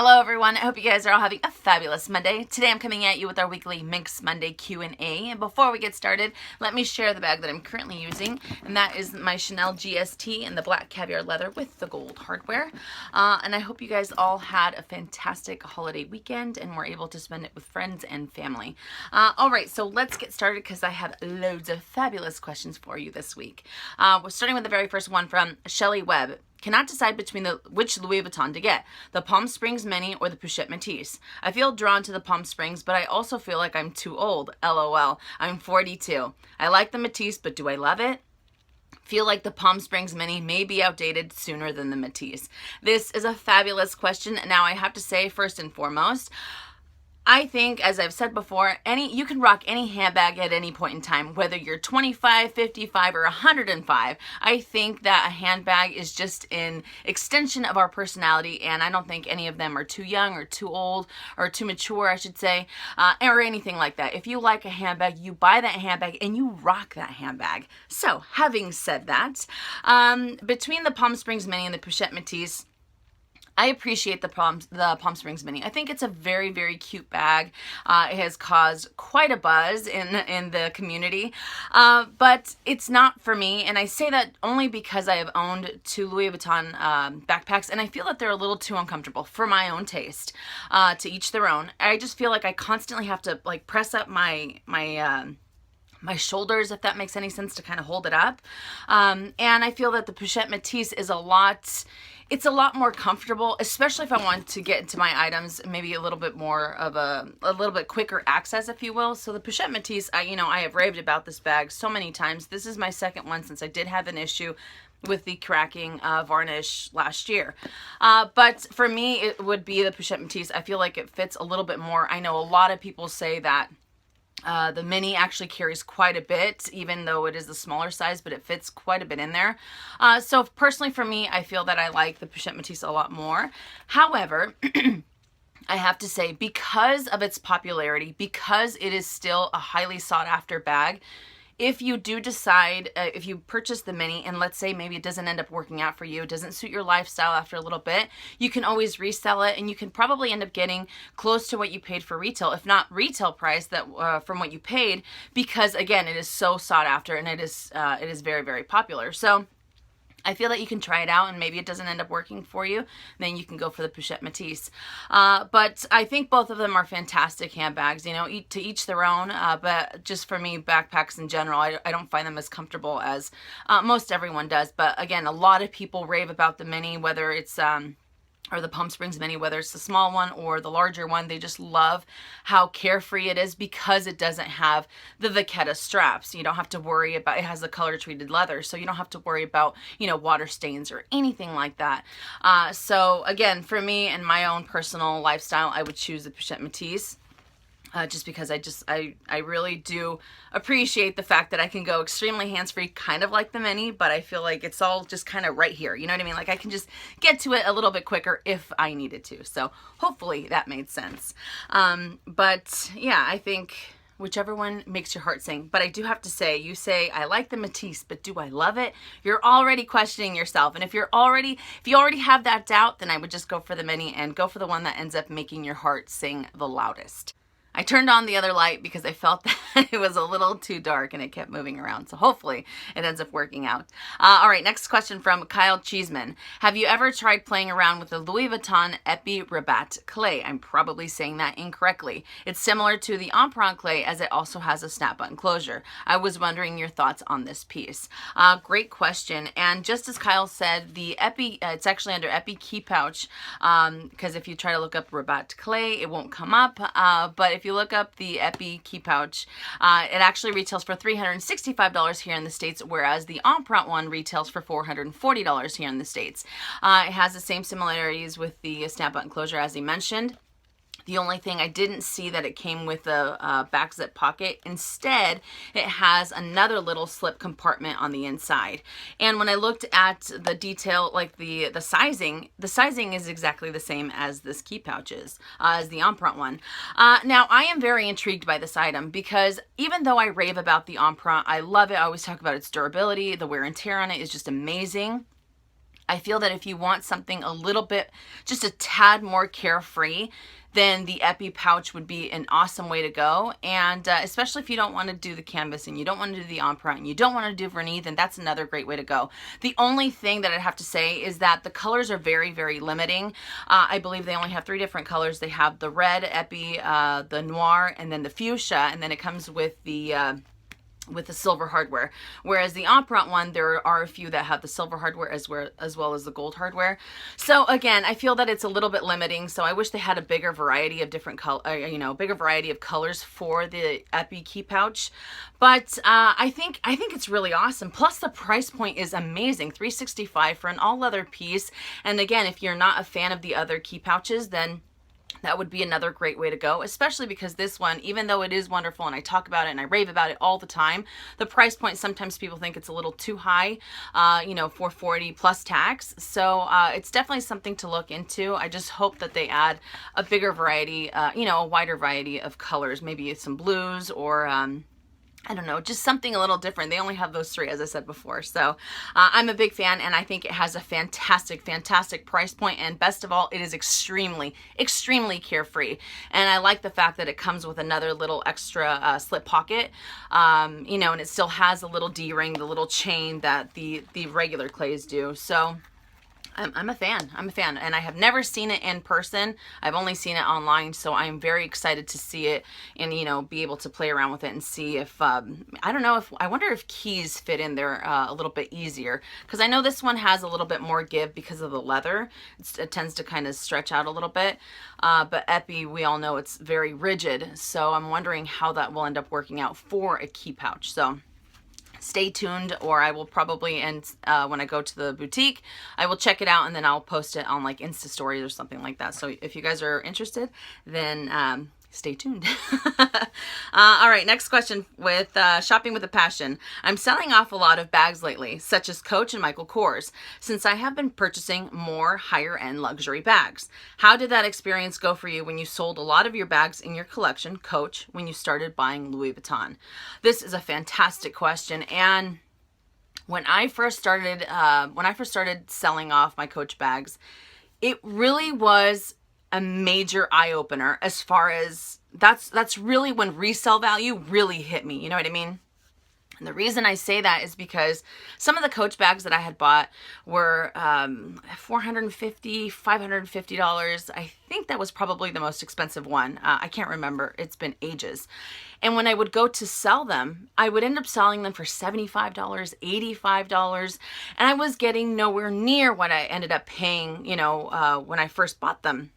Hello everyone, I hope you guys are all having a fabulous Monday. Today I'm coming at you with our weekly Minks Monday Q&A. And before we get started, let me share the bag that I'm currently using. And that is my Chanel GST in the black caviar leather with the gold hardware. And I hope you guys all had a fantastic holiday weekend and were able to spend it with friends and family. Alright, so let's get started because I have loads of fabulous questions for you this week. We're starting with the very first one from Shelly Webb. Cannot decide between which Louis Vuitton to get, the Palm Springs Mini or the Pichette Matisse. I feel drawn to the Palm Springs, but I also feel like I'm too old. LOL. I'm 42. I like the Matisse, but do I love it? Feel like the Palm Springs Mini may be outdated sooner than the Matisse. This is a fabulous question. Now I have to say, first and foremost, I think, as I've said before, you can rock any handbag at any point in time, whether you're 25, 55, or 105. I think that a handbag is just an extension of our personality, and I don't think any of them are too young or too old or too mature, I should say, or anything like that. If you like a handbag, you buy that handbag and you rock that handbag. So, having said that, between the Palm Springs Mini and the Pichette Matisse, I appreciate the Palm Springs Mini. I think it's a very, very cute bag. It has caused quite a buzz in the community, but it's not for me. And I say that only because I have owned two Louis Vuitton backpacks, and I feel that they're a little too uncomfortable for my own taste. To each their own. I just feel like I constantly have to like press up my shoulders, if that makes any sense, to kind of hold it up. And I feel that the Pichette Matisse is a lot more comfortable, especially if I want to get into my items, maybe a little bit more of a little bit quicker access, if you will. So the Pichette Matisse, I have raved about this bag so many times. This is my second one since I did have an issue with the cracking varnish last year. But for me, it would be the Pichette Matisse. I feel like it fits a little bit more. I know a lot of people say that the Mini actually carries quite a bit, even though it is the smaller size, but it fits quite a bit in there. So personally for me, I feel that I like the Pichette Matisse a lot more. However, I have to say, because of its popularity, because it is still a highly sought after bag, if you do decide, if you purchase the Mini and let's say maybe it doesn't end up working out for you, it doesn't suit your lifestyle after a little bit, you can always resell it and you can probably end up getting close to what you paid for retail, if not retail price that from what you paid, because again, it is so sought after and it is very, very popular. So I feel that you can try it out and maybe it doesn't end up working for you, then you can go for the Pichette Matisse. But I think both of them are fantastic handbags, to each their own. But just for me, backpacks in general, I don't find them as comfortable as most everyone does. But again, a lot of people rave about the Mini, whether it's or the Palm Springs Mini, whether it's the small one or the larger one. They just love how carefree it is because it doesn't have the vachetta straps. You don't have to worry about, it has the color treated leather, so you don't have to worry about, water stains or anything like that. So again, for me and my own personal lifestyle, I would choose the Pichette Matisse. Just because I really do appreciate the fact that I can go extremely hands-free, kind of like the Mini, but I feel like it's all just kind of right here. You know what I mean? Like I can just get to it a little bit quicker if I needed to. So hopefully that made sense. But yeah, I think whichever one makes your heart sing. But I do have to say, you say, I like the Matisse, but do I love it? You're already questioning yourself. And if you already have that doubt, then I would just go for the Mini and go for the one that ends up making your heart sing the loudest. I turned on the other light because I felt that it was a little too dark and it kept moving around. So hopefully it ends up working out. All right, next question from Kyle Cheeseman. Have you ever tried playing around with the Louis Vuitton Epi Rabat clay? I'm probably saying that incorrectly. It's similar to the Empreinte clay as it also has a snap button closure. I was wondering your thoughts on this piece. Great question. And just as Kyle said, the Epi, it's actually under Epi Key Pouch because if you try to look up Rabat clay, it won't come up. But if you look up the Epi Key Pouch, it actually retails for $365 here in the States, whereas the Empreinte one retails for $440 here in the States. It has the same similarities with the snap button closure as he mentioned. The only thing I didn't see that it came with a back zip pocket. Instead, it has another little slip compartment on the inside. And when I looked at the detail, like the sizing is exactly the same as this key pouch is, as the Empreinte one. Now, I am very intrigued by this item because even though I rave about the Empreinte, I love it. I always talk about its durability. The wear and tear on it is just amazing. I feel that if you want something a little bit, just a tad more carefree, then the Epi pouch would be an awesome way to go. And especially if you don't want to do the canvas and you don't want to do the empreinte and you don't want to do vernis, then that's another great way to go. The only thing that I'd have to say is that the colors are very, very limiting. I believe they only have 3 different colors. They have the red Epi, the noir, and then the fuchsia, and then it comes with the silver hardware. Whereas the empreinte one, there are a few that have the silver hardware as well as the gold hardware. So again, I feel that it's a little bit limiting. So I wish they had a bigger variety of different bigger variety of colors for the Epi Key Pouch. But I think it's really awesome. Plus the price point is amazing, $365 for an all leather piece. And again, if you're not a fan of the other key pouches, then that would be another great way to go, especially because this one, even though it is wonderful and I talk about it and I rave about it all the time, the price point, sometimes people think it's a little too high, $440 plus tax. So it's definitely something to look into. I just hope that they add a bigger variety, a wider variety of colors, maybe some blues or I don't know, just something a little different. They only have those 3, as I said before. So I'm a big fan, and I think it has a fantastic, fantastic price point. And best of all, it is extremely, extremely carefree. And I like the fact that it comes with another little extra slip pocket, and it still has a little D-ring, the little chain that the regular clays do. So I'm a fan. I'm a fan, and I have never seen it in person. I've only seen it online, so I'm very excited to see it and be able to play around with it and see if I wonder if keys fit in there a little bit easier, because I know this one has a little bit more give because of the leather. It tends to kind of stretch out a little bit, but Epi, we all know it's very rigid, so I'm wondering how that will end up working out for a key pouch. So stay tuned, or I will probably, when I go to the boutique, I will check it out and then I'll post it on like Insta stories or something like that. So if you guys are interested, then stay tuned. All right, next question with shopping with a passion. I'm selling off a lot of bags lately, such as Coach and Michael Kors, since I have been purchasing more higher end luxury bags. How did that experience go for you when you sold a lot of your bags in your collection, Coach, when you started buying Louis Vuitton? This is a fantastic question, and when I first started selling off my Coach bags, it really was a major eye-opener as far as that's really when resale value really hit me. You know what I mean? And the reason I say that is because some of the Coach bags that I had bought were $450, $550. I think that was probably the most expensive one. I can't remember. It's been ages. And when I would go to sell them, I would end up selling them for $75, $85. And I was getting nowhere near what I ended up paying, when I first bought them.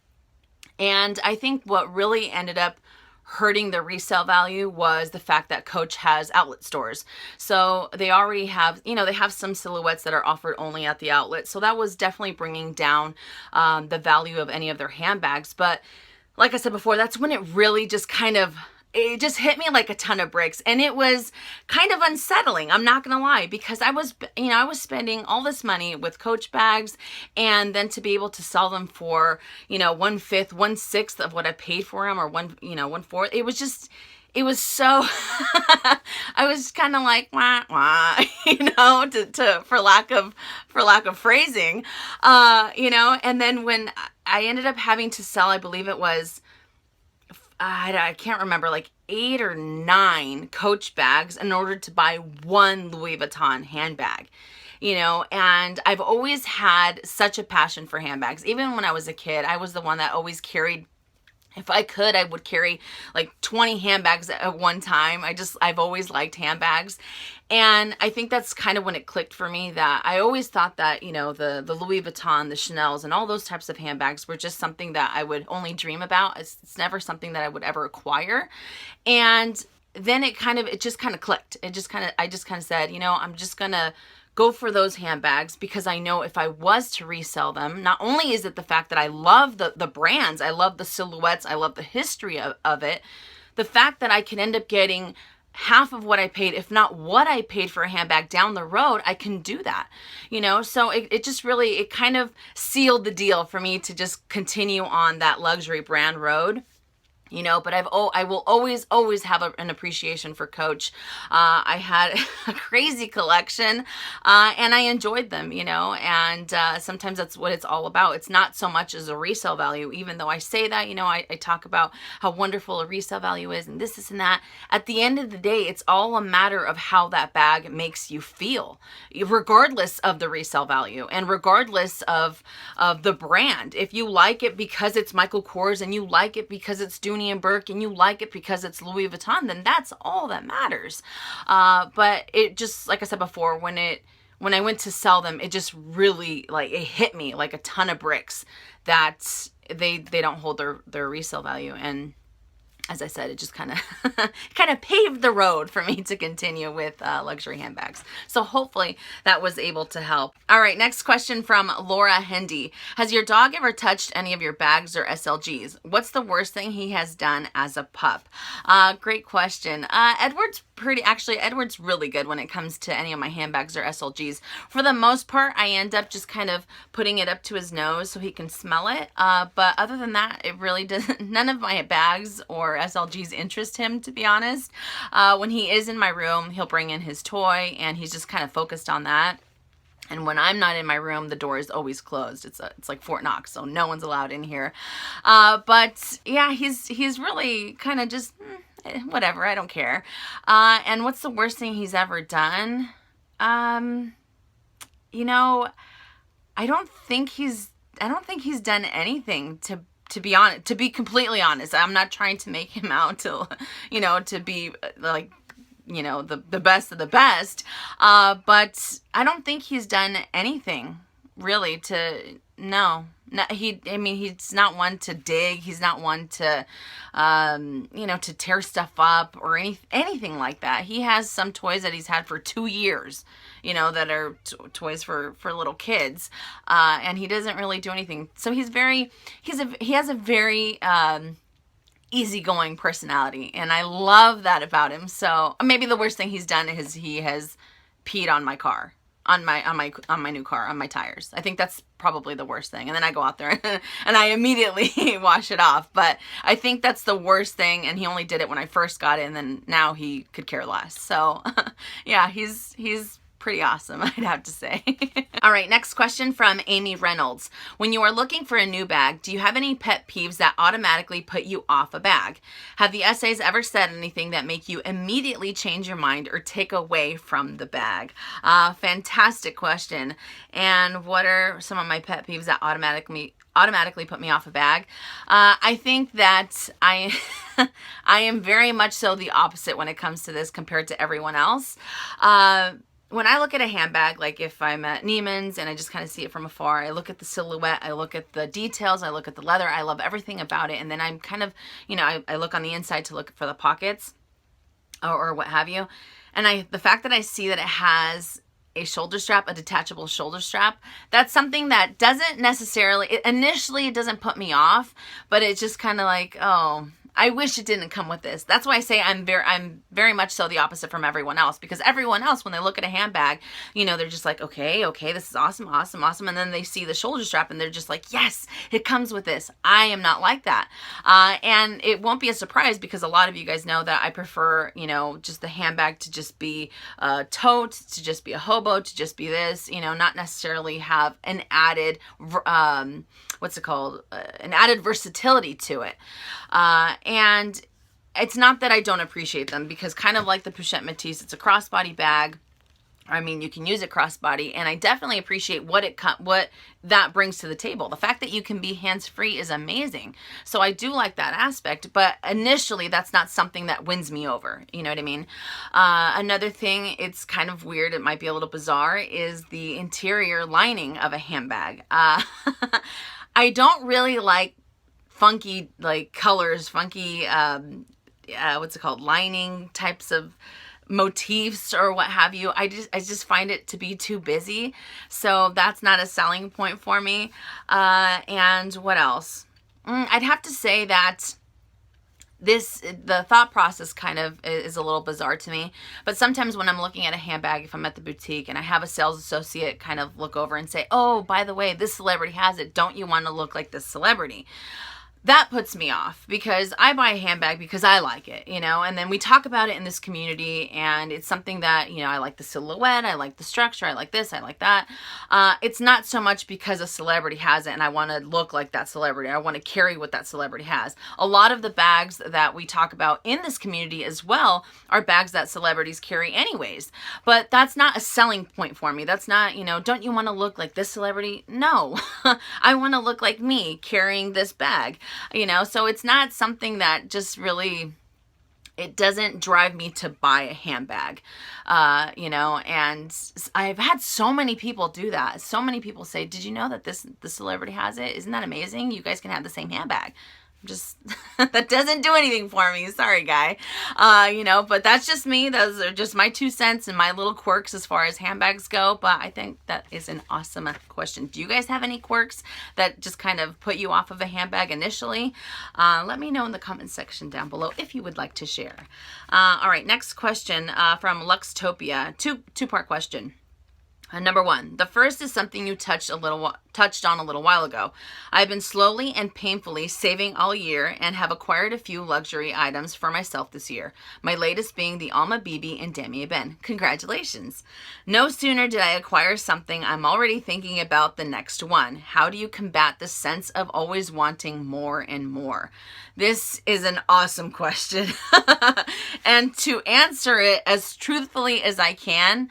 And I think what really ended up hurting the resale value was the fact that Coach has outlet stores. So they already have, they have some silhouettes that are offered only at the outlet. So that was definitely bringing down the value of any of their handbags. But like I said before, that's when it really just it just hit me like a ton of bricks, and it was kind of unsettling. I'm not gonna lie, because I was spending all this money with Coach bags, and then to be able to sell them for 1/5, 1/6 of what I paid for them, or 1/4. It was so. I was kind of like wah wah, for lack of phrasing, And then when I ended up having to sell, I believe it was, I can't remember, like 8 or 9 Coach bags in order to buy one Louis Vuitton handbag, and I've always had such a passion for handbags. Even when I was a kid, I was the one that always carried, if I could, I would carry like 20 handbags at one time. I've always liked handbags. And I think that's kind of when it clicked for me, that I always thought that, the Louis Vuitton, the Chanel's, and all those types of handbags were just something that I would only dream about. It's never something that I would ever acquire. And then it just kind of clicked. I just kind of said, I'm just going to go for those handbags, because I know if I was to resell them, not only is it the fact that I love the brands, I love the silhouettes, I love the history of it, the fact that I can end up getting half of what I paid, if not what I paid for a handbag down the road, I can do that, so it kind of sealed the deal for me to just continue on that luxury brand road. you know, but I will always have an appreciation for Coach. I had a crazy collection, and I enjoyed them, you know, and sometimes that's what it's all about. It's not so much as a resale value, even though I say that, you know, I talk about how wonderful a resale value is and this and that. At the end of the day, it's all a matter of how that bag makes you feel, regardless of the resale value and regardless of the brand. If you like it because it's Michael Kors and you like it because it's Dooney and Burke and you like it because it's Louis Vuitton, then that's all that matters. But it just, like I said before, when I went to sell them, it just really, like, it hit me like a ton of bricks that they don't hold their resale value. And as I said, it just kind of paved the road for me to continue with luxury handbags. So hopefully that was able to help. All right, next question from Laura Hendy. Has your dog ever touched any of your bags or SLGs? What's the worst thing he has done as a pup? Great question. Edward's really good when it comes to any of my handbags or SLGs. For the most part, I end up just kind of putting it up to his nose so he can smell it. But other than that, it really doesn't, none of my bags or SLGs interest him, to be honest. When he is in my room, he'll bring in his toy and he's just kind of focused on that. And when I'm not in my room, the door is always closed. It's like Fort Knox, so no one's allowed in here. But yeah, he's really kind of just whatever. I don't care. And what's the worst thing he's ever done? You know, I don't think he's done anything to be honest, to be completely honest. I'm not trying to make him out to, you know, to be like, you know, the best of the best. But I don't think he's done anything really no, he's not one to dig. He's not one to, you know, to tear stuff up or anything like that. He has some toys that he's had for 2 years, you know, that are toys for little kids. And he doesn't really do anything. So he has a very, easygoing personality. And I love that about him. So maybe the worst thing he's done is he has peed on my car. On my new car, on my tires. I think that's probably the worst thing. And then I go out there and I immediately wash it off. But I think that's the worst thing. And he only did it when I first got it. And then now he could care less. So yeah, he's pretty awesome, I'd have to say. All right, next question from Amy Reynolds. When you are looking for a new bag, do you have any pet peeves that automatically put you off a bag? Have the essays ever said anything that make you immediately change your mind or take away from the bag? Fantastic question. And what are some of my pet peeves that automatically put me off a bag? I think that I am very much so the opposite when it comes to this compared to everyone else. When I look at a handbag, like if I'm at Neiman's and I just kind of see it from afar, I look at the silhouette, I look at the details, I look at the leather, I love everything about it. And then I'm kind of, you know, I look on the inside to look for the pockets or what have you. And the fact that I see that it has a shoulder strap, a detachable shoulder strap, that's something that doesn't necessarily, initially it doesn't put me off, but it's just kind of like, oh, I wish it didn't come with this. That's why I say I'm very much so the opposite from everyone else, because everyone else, when they look at a handbag, you know, they're just like, okay, this is awesome. And then they see the shoulder strap and they're just like, yes, it comes with this. I am not like that. And it won't be a surprise because a lot of you guys know that I prefer, you know, just the handbag to just be a tote, to just be a hobo, to just be this, you know, not necessarily have an added, an added versatility to it. And it's not that I don't appreciate them, because kind of like the Pichette Matisse, it's a crossbody bag. I mean, you can use it crossbody, and I definitely appreciate what that brings to the table. The fact that you can be hands-free is amazing. So I do like that aspect, but initially that's not something that wins me over. You know what I mean? Another thing, it's kind of weird, it might be a little bizarre, is the interior lining of a handbag. I don't really like funky colors, funky lining types of motifs or what have you. I just find it to be too busy, so that's not a selling point for me. And what else? I'd have to say that the thought process kind of is a little bizarre to me, but sometimes when I'm looking at a handbag, if I'm at the boutique and I have a sales associate kind of look over and say, oh, by the way, this celebrity has it, don't you want to look like this celebrity? that puts me off because I buy a handbag because I like it, you know, and then we talk about it in this community, and it's something that, you know, I like the silhouette, I like the structure, I like this, I like that. It's not so much because a celebrity has it and I want to look like that celebrity. I want to carry what that celebrity has. A lot of the bags that we talk about in this community as well are bags that celebrities carry anyways, but that's not a selling point for me. That's not, you know, don't you want to look like this celebrity? No, I want to look like me carrying this bag. You know, so it's not something that just really, it doesn't drive me to buy a handbag, you know, and I've had so many people do that. So many people say, did you know that the celebrity has it? Isn't that amazing? You guys can have the same handbag. Just that doesn't do anything for me. Sorry, guy. You know, but that's just me. Those are just my 2 cents and my little quirks as far as handbags go. But I think that is an awesome question. Do you guys have any quirks that just kind of put you off of a handbag initially? Let me know in the comment section down below if you would like to share. All right, next question from Luxtopia. Two-part question. Number 1, the first is something you touched on a little while ago. I've been slowly and painfully saving all year and have acquired a few luxury items for myself this year. My latest being the Alma BB and Damier Ben. Congratulations. No sooner did I acquire something, I'm already thinking about the next one. How do you combat the sense of always wanting more and more? This is an awesome question. And to answer it as truthfully as I can,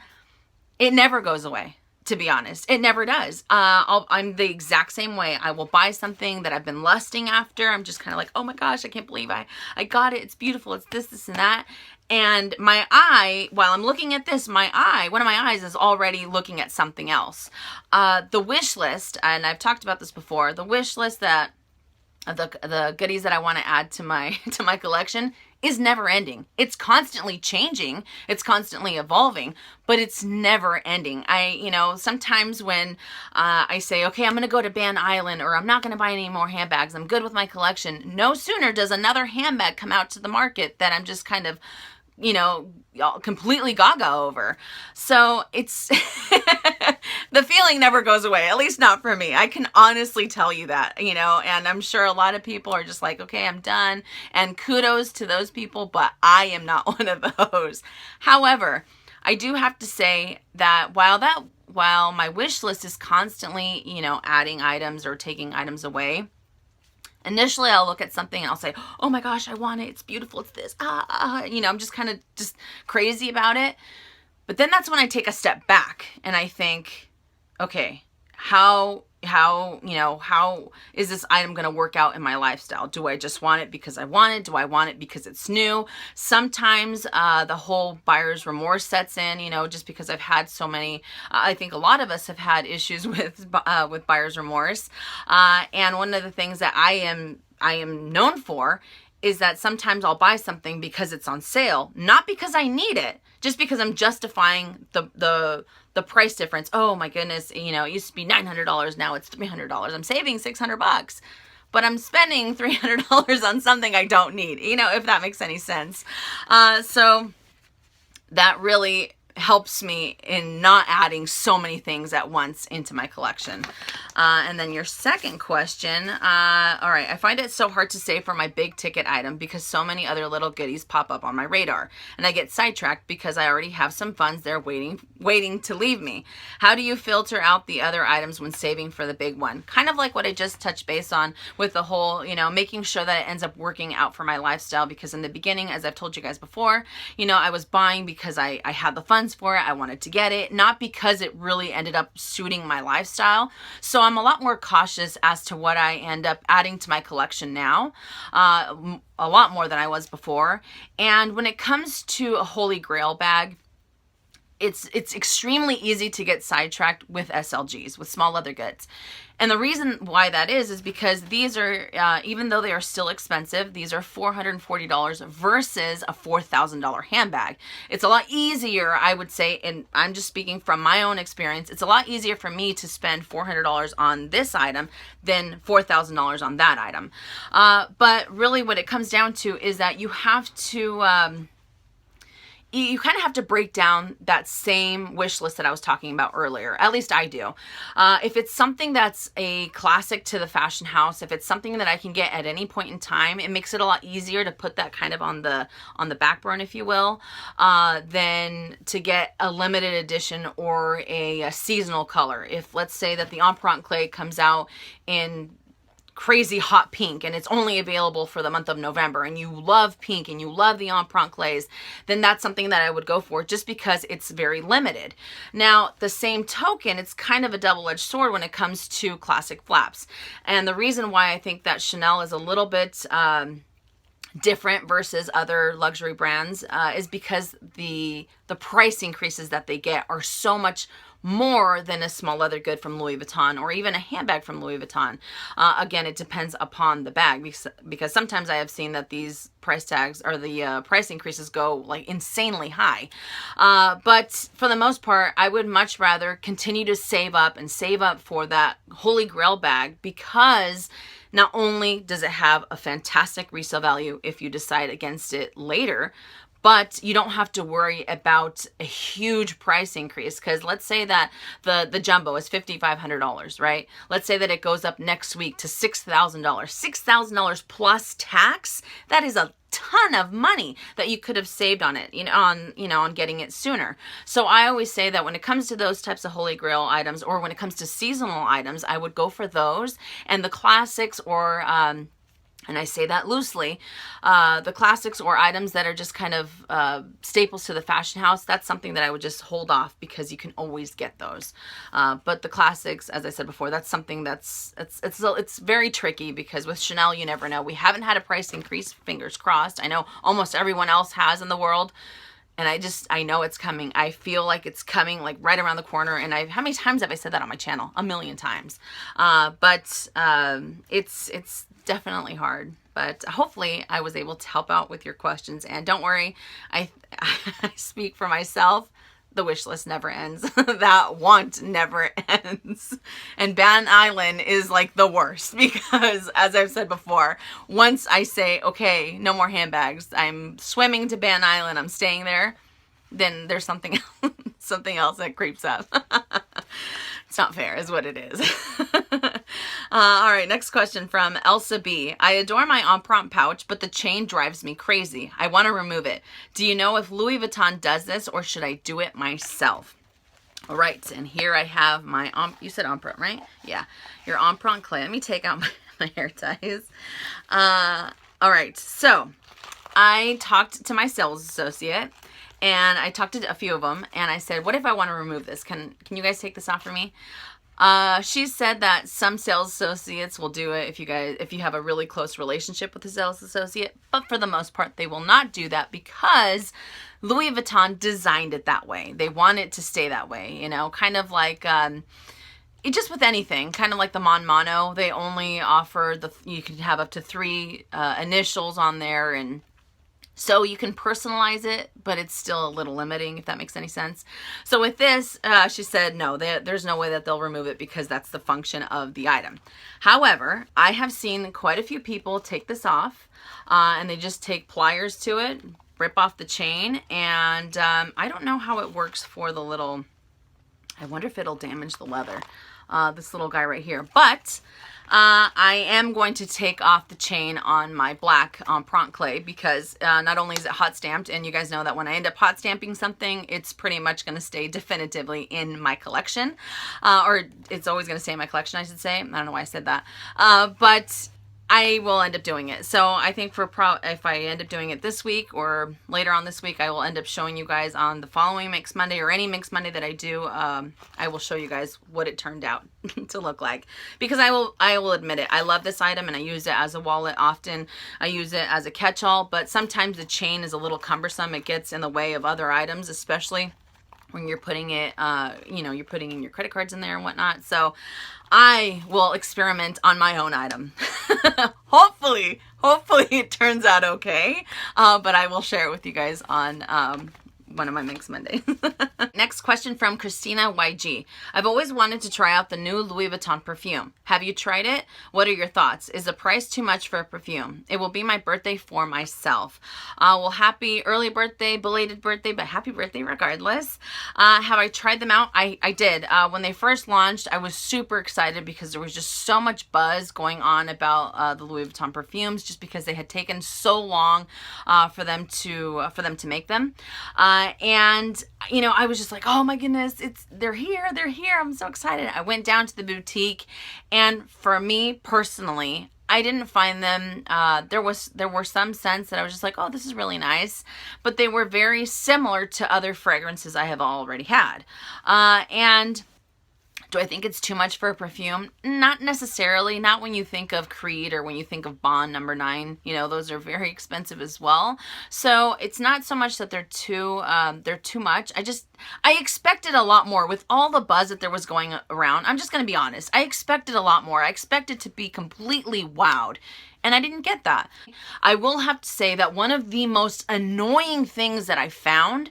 it never goes away, to be honest. It never does. I'm the exact same way. I will buy something that I've been lusting after. I'm just kind of like, oh my gosh, I can't believe I got it. It's beautiful. It's this, and that. And my eye, while I'm looking at this, one of my eyes is already looking at something else. The wish list, and I've talked about this before, the wish list that the goodies that I want to add to my collection is never ending. It's constantly changing. It's constantly evolving, but it's never ending. You know, sometimes when I say, okay, I'm going to go to Ban Island, or I'm not going to buy any more handbags, I'm good with my collection. No sooner does another handbag come out to the market that I'm just kind of, you know, completely gaga over. So it's the feeling never goes away, at least not for me. I can honestly tell you that, you know, and I'm sure a lot of people are just like, okay, I'm done. And kudos to those people, but I am not one of those. However, I do have to say that while my wish list is constantly, you know, adding items or taking items away, initially I'll look at something and I'll say, oh my gosh, I want it. It's beautiful. It's this. You know, I'm just kind of just crazy about it. But then that's when I take a step back and I think, okay, how is this item going to work out in my lifestyle? Do I just want it because I want it? Do I want it because it's new? Sometimes the whole buyer's remorse sets in, you know, just because I've had so many, I think a lot of us have had issues with buyer's remorse. And one of the things that I am known for is that sometimes I'll buy something because it's on sale, not because I need it, just because I'm justifying the price difference. Oh my goodness, you know, it used to be $900, now it's $300. I'm saving $600, but I'm spending $300 on something I don't need, you know, if that makes any sense. So that really helps me in not adding so many things at once into my collection. And then your second question, all right, I find it so hard to save for my big ticket item because so many other little goodies pop up on my radar, and I get sidetracked because I already have some funds there waiting to leave me. How do you filter out the other items when saving for the big one? Kind of like what I just touched base on with the whole, you know, making sure that it ends up working out for my lifestyle, because in the beginning, as I've told you guys before, you know, I was buying because I had the funds for it. I wanted to get it, not because it really ended up suiting my lifestyle. So I'm a lot more cautious as to what I end up adding to my collection now, a lot more than I was before. And when it comes to a Holy Grail bag, it's extremely easy to get sidetracked with SLGs, with small leather goods. And the reason why that is because these are, even though they are still expensive, these are $440 versus a $4,000 handbag. It's a lot easier, I would say, and I'm just speaking from my own experience, it's a lot easier for me to spend $400 on this item than $4,000 on that item. But really what it comes down to is that you have to, you kind of have to break down that same wish list that I was talking about earlier. At least I do. If it's something that's a classic to the fashion house, if it's something that I can get at any point in time, it makes it a lot easier to put that kind of on the back burner, if you will, than to get a limited edition or a seasonal color. If let's say that the Empreinte clay comes out in crazy hot pink and it's only available for the month of November, and you love pink and you love the Empreinte clays, then that's something that I would go for just because it's very limited. Now, the same token, it's kind of a double-edged sword when it comes to classic flaps. And the reason why I think that Chanel is a little bit different versus other luxury brands is because the price increases that they get are so much more than a small leather good from Louis Vuitton or even a handbag from Louis Vuitton. Again, it depends upon the bag, because sometimes I have seen that these price tags or the price increases go like insanely high. But for the most part, I would much rather continue to save up for that Holy Grail bag, because not only does it have a fantastic resale value if you decide against it later, but you don't have to worry about a huge price increase. Because let's say that the jumbo is $5,500, right? Let's say that it goes up next week to $6,000. $6,000 plus tax. That is a ton of money that you could have saved on it, on getting it sooner. So I always say that when it comes to those types of Holy Grail items, or when it comes to seasonal items, I would go for those. And the classics, or and I say that loosely, the classics or items that are just kind of staples to the fashion house, that's something that I would just hold off, because you can always get those. But the classics, as I said before, that's something it's very tricky, because with Chanel, you never know. We haven't had a price increase, fingers crossed. I know almost everyone else has in the world. And I know it's coming. I feel like it's coming like right around the corner. And how many times have I said that on my channel? A million times. But it's definitely hard. But hopefully I was able to help out with your questions. And don't worry, I speak for myself. The wish list never ends. That want never ends. And Ban Island is like the worst, because as I've said before, once I say, okay, no more handbags, I'm swimming to Ban Island, I'm staying there, then there's something else that creeps up. It's not fair is what it is. All right, next question from Elsa B. I adore my Empreinte pouch, but the chain drives me crazy. I want to remove it. Do you know if Louis Vuitton does this, or should I do it myself? All right, and here I have my, you said Empreinte, right? Yeah, your Empreinte clay. Let me take out my hair ties. All right, so I talked to my sales associate, and I talked to a few of them, and I said, what if I want to remove this? Can you guys take this off for me? She said that some sales associates will do it if you have a really close relationship with a sales associate, but for the most part, they will not do that, because Louis Vuitton designed it that way. They want it to stay that way, kind of like, just with anything, kind of like the Mon Mono, they only offer you can have up to 3 initials on there, and so you can personalize it, but it's still a little limiting, if that makes any sense. So with this, she said, no, there's no way that they'll remove it, because that's the function of the item. However, I have seen quite a few people take this off, and they just take pliers to it, rip off the chain, and I don't know how it works for the little, I wonder if it'll damage the leather, this little guy right here. But I am going to take off the chain on my black Empreinte clay, because not only is it hot stamped, and you guys know that when I end up hot stamping something, it's pretty much going to stay definitively in my collection, or it's always going to stay in my collection, I should say. I don't know why I said that, but I will end up doing it. So I think if I end up doing it this week or later on this week, I will end up showing you guys on the following Minks Monday, or any Minks Monday that I do. I will show you guys what it turned out to look like, because I will admit it. I love this item, and I use it as a wallet often. I use it as a catch-all, but sometimes the chain is a little cumbersome. It gets in the way of other items, especially when you're putting it, you're putting in your credit cards in there and whatnot. So I will experiment on my own item. Hopefully it turns out okay. But I will share it with you guys on one of my Minks Mondays. Next question from Christina YG. I've always wanted to try out the new Louis Vuitton perfume. Have you tried it? What are your thoughts? Is the price too much for a perfume? It will be my birthday for myself. Well, happy early birthday, belated birthday, but happy birthday regardless. Have I tried them out? I did. When they first launched, I was super excited because there was just so much buzz going on about the Louis Vuitton perfumes, just because they had taken so long for them to make them. And you know, I was just like, oh my goodness, they're here. I'm so excited. I went down to the boutique, and for me personally, I didn't find them, there were some scents that I was just like, oh, this is really nice, but they were very similar to other fragrances I have already had. And do I think it's too much for a perfume? Not necessarily. Not when you think of Creed or when you think of Bond No. 9. You know, those are very expensive as well. So it's not so much that they're too much. I expected a lot more with all the buzz that there was going around. I'm just going to be honest. I expected a lot more. I expected to be completely wowed. And I didn't get that. I will have to say that one of the most annoying things that I found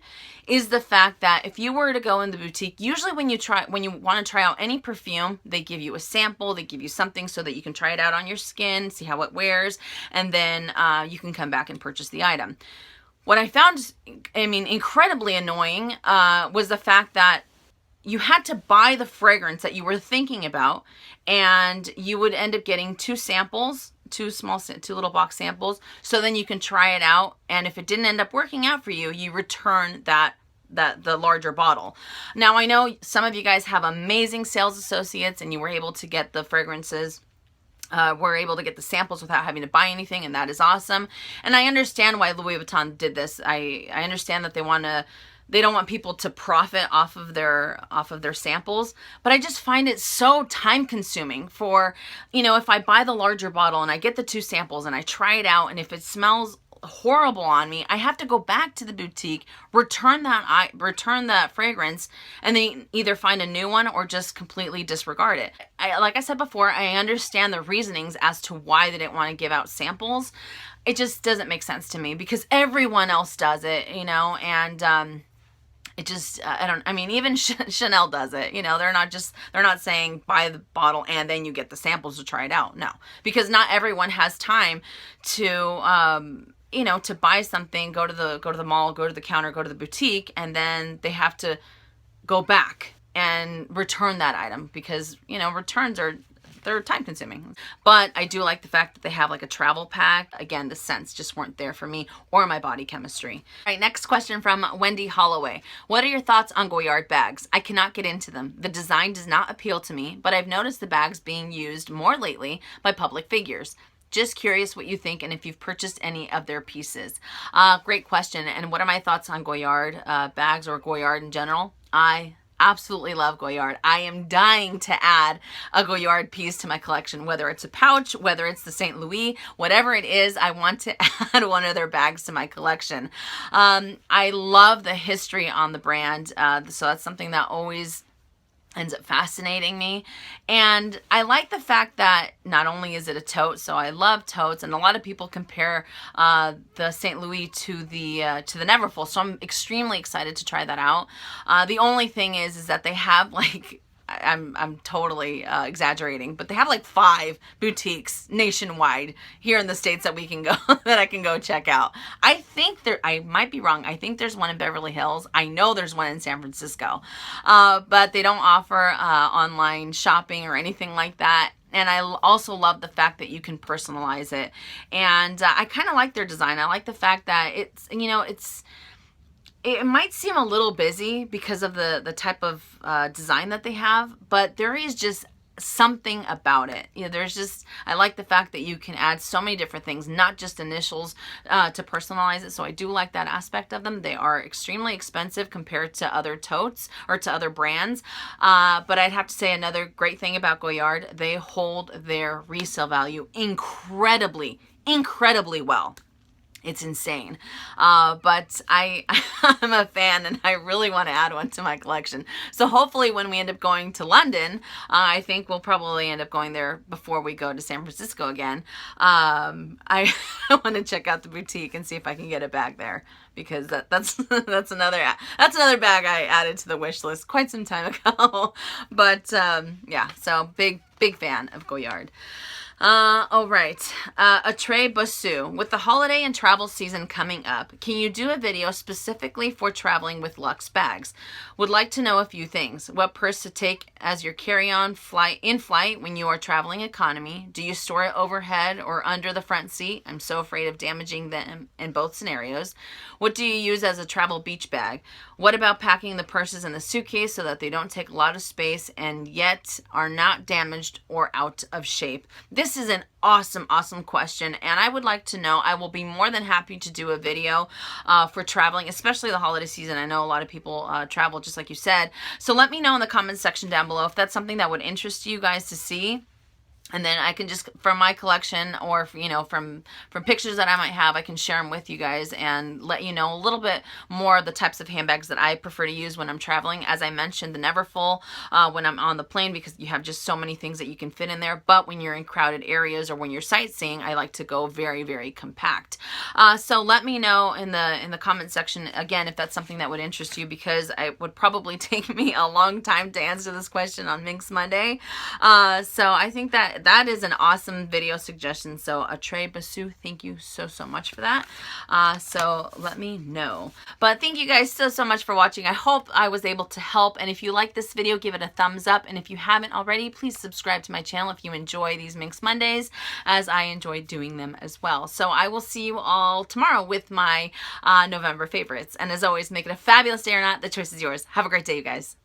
is the fact that if you were to go in the boutique, usually when you want to try out any perfume, they give you a sample, they give you something so that you can try it out on your skin, see how it wears, and then you can come back and purchase the item. What I found, incredibly annoying, was the fact that you had to buy the fragrance that you were thinking about, and you would end up getting two samples, two little box samples, so then you can try it out, and if it didn't end up working out for you, you return the larger bottle. Now, I know some of you guys have amazing sales associates, and you were able to get the fragrances, were able to get the samples without having to buy anything, and that is awesome. And I understand why Louis Vuitton did this. I understand that they don't want people to profit off of their samples, but I just find it so time consuming for, you know, if I buy the larger bottle and I get the two samples and I try it out, and if it smells horrible on me, I have to go back to the boutique, return that fragrance, and then either find a new one or just completely disregard it. Like I said before, I understand the reasonings as to why they didn't want to give out samples. It just doesn't make sense to me because everyone else does it, you know, and it just, even Chanel does it, you know, they're not saying buy the bottle and then you get the samples to try it out. No, because not everyone has time to, to buy something, go to the mall, go to the counter, go to the boutique, and then they have to go back and return that item because, you know, returns they're time consuming. But I do like the fact that they have like a travel pack. Again, the scents just weren't there for me or my body chemistry. All right, next question from Wendy Holloway. What are your thoughts on Goyard bags? I cannot get into them. The design does not appeal to me, but I've noticed the bags being used more lately by public figures. Just curious what you think and if you've purchased any of their pieces. Great question. And what are my thoughts on Goyard bags or Goyard in general? I absolutely love Goyard. I am dying to add a Goyard piece to my collection, whether it's a pouch, whether it's the St. Louis, whatever it is, I want to add one of their bags to my collection. I love the history on the brand, so that's something that always ends up fascinating me. And I like the fact that not only is it a tote, so I love totes, and a lot of people compare the St. Louis to the Neverfull, so I'm extremely excited to try that out. The only thing is that they have like, I'm totally exaggerating, but they have like 5 boutiques nationwide here in the States that we can go, that I can go check out. I might be wrong. I think there's one in Beverly Hills. I know there's one in San Francisco, but they don't offer online shopping or anything like that. And I also love the fact that you can personalize it. And I kind of like their design. I like the fact that it might seem a little busy because of the type of design that they have, but there is just something about it. You know, I like the fact that you can add so many different things, not just initials, to personalize it. So I do like that aspect of them. They are extremely expensive compared to other totes or to other brands. But I'd have to say another great thing about Goyard, they hold their resale value incredibly well. It's insane. But I'm a fan and I really want to add one to my collection. So hopefully when we end up going to London, I think we'll probably end up going there before we go to San Francisco again. I want to check out the boutique and see if I can get a bag there, because that's another bag I added to the wish list quite some time ago. But yeah, so big fan of Goyard. All right. A Tray Bossu. With the holiday and travel season coming up, can you do a video specifically for traveling with luxe bags? Would like to know a few things. What purse to take as your carry-on in flight when you are traveling economy? Do you store it overhead or under the front seat? I'm so afraid of damaging them in both scenarios. What do you use as a travel beach bag? What about packing the purses in the suitcase so that they don't take a lot of space and yet are not damaged or out of shape? This is an awesome question, and I would like to know. I will be more than happy to do a video for traveling, especially the holiday season. I know a lot of people travel, just like you said. So let me know in the comments section down below if that's something that would interest you guys to see. And then I can just, from my collection, or you know, from pictures that I might have, I can share them with you guys and let you know a little bit more of the types of handbags that I prefer to use when I'm traveling. As I mentioned, the Neverfull when I'm on the plane, because you have just so many things that you can fit in there. But when you're in crowded areas or when you're sightseeing, I like to go very compact. So let me know in the comment section again if that's something that would interest you, because it would probably take me a long time to answer this question on Minks Monday. So I think that is an awesome video suggestion. So A Tray Bossu, thank you so much for that. So let me know. But thank you guys so much for watching. I hope I was able to help. And if you like this video, give it a thumbs up. And if you haven't already, please subscribe to my channel if you enjoy these Minks Mondays, as I enjoy doing them as well. So I will see you all tomorrow with my November favorites. And as always, make it a fabulous day or not. The choice is yours. Have a great day, you guys.